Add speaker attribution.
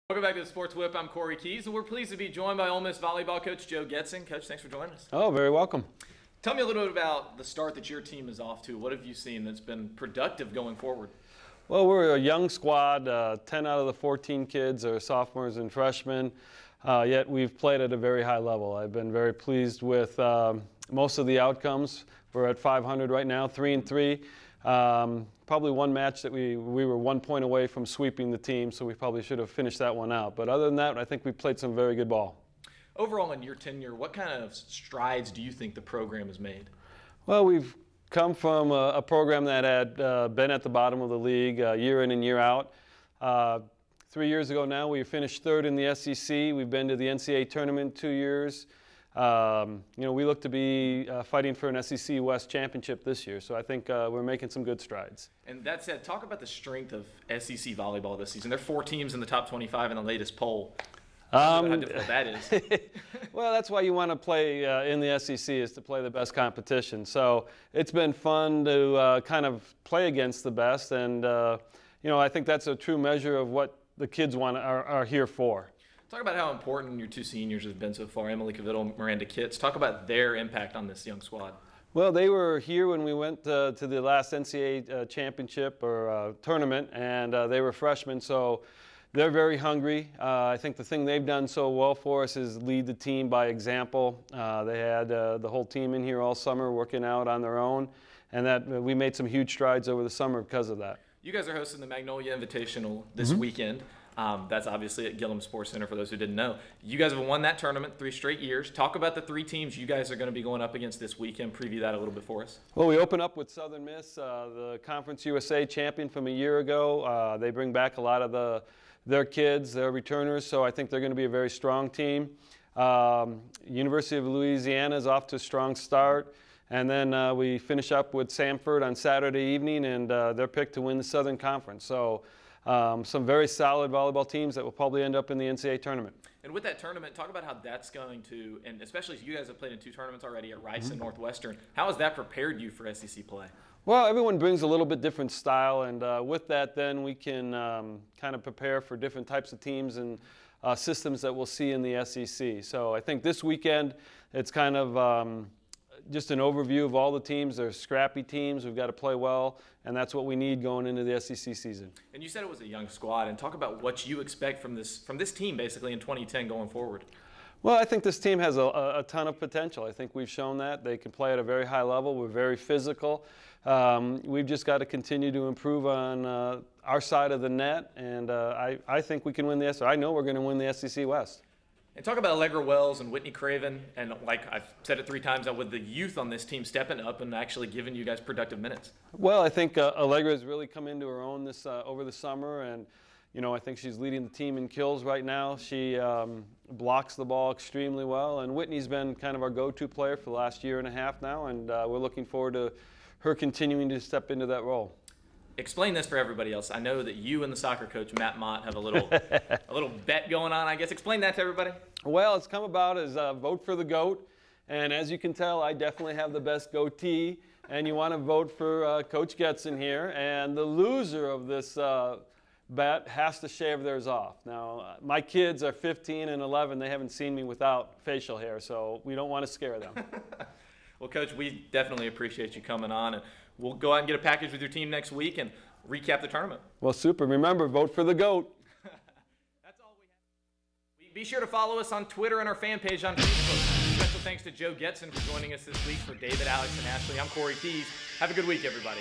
Speaker 1: Welcome back to the Sports Whip. I'm Kory Keys, and we're pleased to be joined by Ole Miss volleyball coach Joe Getzin. Coach, thanks for joining us.
Speaker 2: Oh, very welcome.
Speaker 1: Tell me a little bit about the start that your team is off to. What have you seen that's been productive going forward?
Speaker 2: Well, we're a young squad. 10 out of the 14 kids are sophomores and freshmen, yet we've played at a very high level. I've been very pleased with most of the outcomes. We're at 500 right now, 3-3. Probably one match that we were 1 point away from sweeping the team, so we probably should have finished that one out. But other than that, I think we played some very good ball.
Speaker 1: Overall, in your tenure, what kind of strides do you think the program has made?
Speaker 2: Well, we've come from a program that had been at the bottom of the league year in and year out. 3 years ago now, we finished third in the SEC. We've been to the NCAA tournament 2 years. We look to be fighting for an SEC West championship this year, so I think we're making some good strides.
Speaker 1: And that said, talk about the strength of SEC volleyball this season. There are 4 teams in the top 25 in the latest poll. How difficult that is.
Speaker 2: Well, that's why you want to play in the SEC, is to play the best competition. So it's been fun to kind of play against the best, and I think that's a true measure of what the kids are here for.
Speaker 1: Talk about how important your 2 seniors have been so far, Emily Cavittle, Miranda Kitts. Talk about their impact on this young squad.
Speaker 2: Well, they were here when we went to the last NCAA championship or tournament, and they were freshmen, so they're very hungry. I think the thing they've done so well for us is lead the team by example. They had the whole team in here all summer working out on their own, and that we made some huge strides over the summer because of that.
Speaker 1: You guys are hosting the Magnolia Invitational this weekend. That's obviously at Gillum Sports Center for those who didn't know. You guys have won that tournament 3 straight years. Talk about the 3 teams you guys are going to be going up against this weekend. Preview that a little bit for us.
Speaker 2: Well, we open up with Southern Miss, the Conference USA champion from a year ago. They bring back a lot of their kids, their returners, so I think they're going to be a very strong team. University of Louisiana is off to a strong start. And then we finish up with Samford on Saturday evening, and they're picked to win the Southern Conference. So some very solid volleyball teams that will probably end up in the NCAA tournament.
Speaker 1: And with that tournament, talk about how that's going to, and especially if you guys have played in 2 tournaments already at Rice and Northwestern, how has that prepared you for SEC play?
Speaker 2: Well, everyone brings a little bit different style, and with that then we can kind of prepare for different types of teams and systems that we'll see in the SEC. So I think this weekend it's kind of just an overview of all the teams. They're scrappy teams. We've got to play well, and that's what we need going into the SEC season.
Speaker 1: And you said it was a young squad, and talk about what you expect from this team basically in 2010 going forward.
Speaker 2: Well, I think this team has a ton of potential. I think we've shown that. They can play at a very high level. We're very physical. We've just got to continue to improve on our side of the net, and I think we can win the SEC. I know we're going to win the SEC West.
Speaker 1: And talk about Allegra Wells and Whitney Craven, and like I've said it 3 times now, with the youth on this team stepping up and actually giving you guys productive minutes.
Speaker 2: Well, I think Allegra has really come into her own over the summer, and I think she's leading the team in kills right now. She blocks the ball extremely well, and Whitney's been kind of our go-to player for the last year and a half now, and we're looking forward to her continuing to step into that role.
Speaker 1: Explain this for everybody else. I know that you and the soccer coach, Matt Mott, have a little bet going on, I guess. Explain that to everybody.
Speaker 2: Well, it's come about as vote for the GOAT. And as you can tell, I definitely have the best goatee. And you want to vote for Coach Getzin here. And the loser of this bet has to shave theirs off. Now, my kids are 15 and 11. They haven't seen me without facial hair, so we don't want to scare them.
Speaker 1: Well, Coach, we definitely appreciate you coming on. And we'll go out and get a package with your team next week and recap the tournament.
Speaker 2: Well, super. Remember, vote for the GOAT.
Speaker 1: That's all we have. Be sure to follow us on Twitter and our fan page on Facebook. Special thanks to Joe Getzin for joining us this week. For David, Alex, and Ashley, I'm Kory Keys. Have a good week, everybody.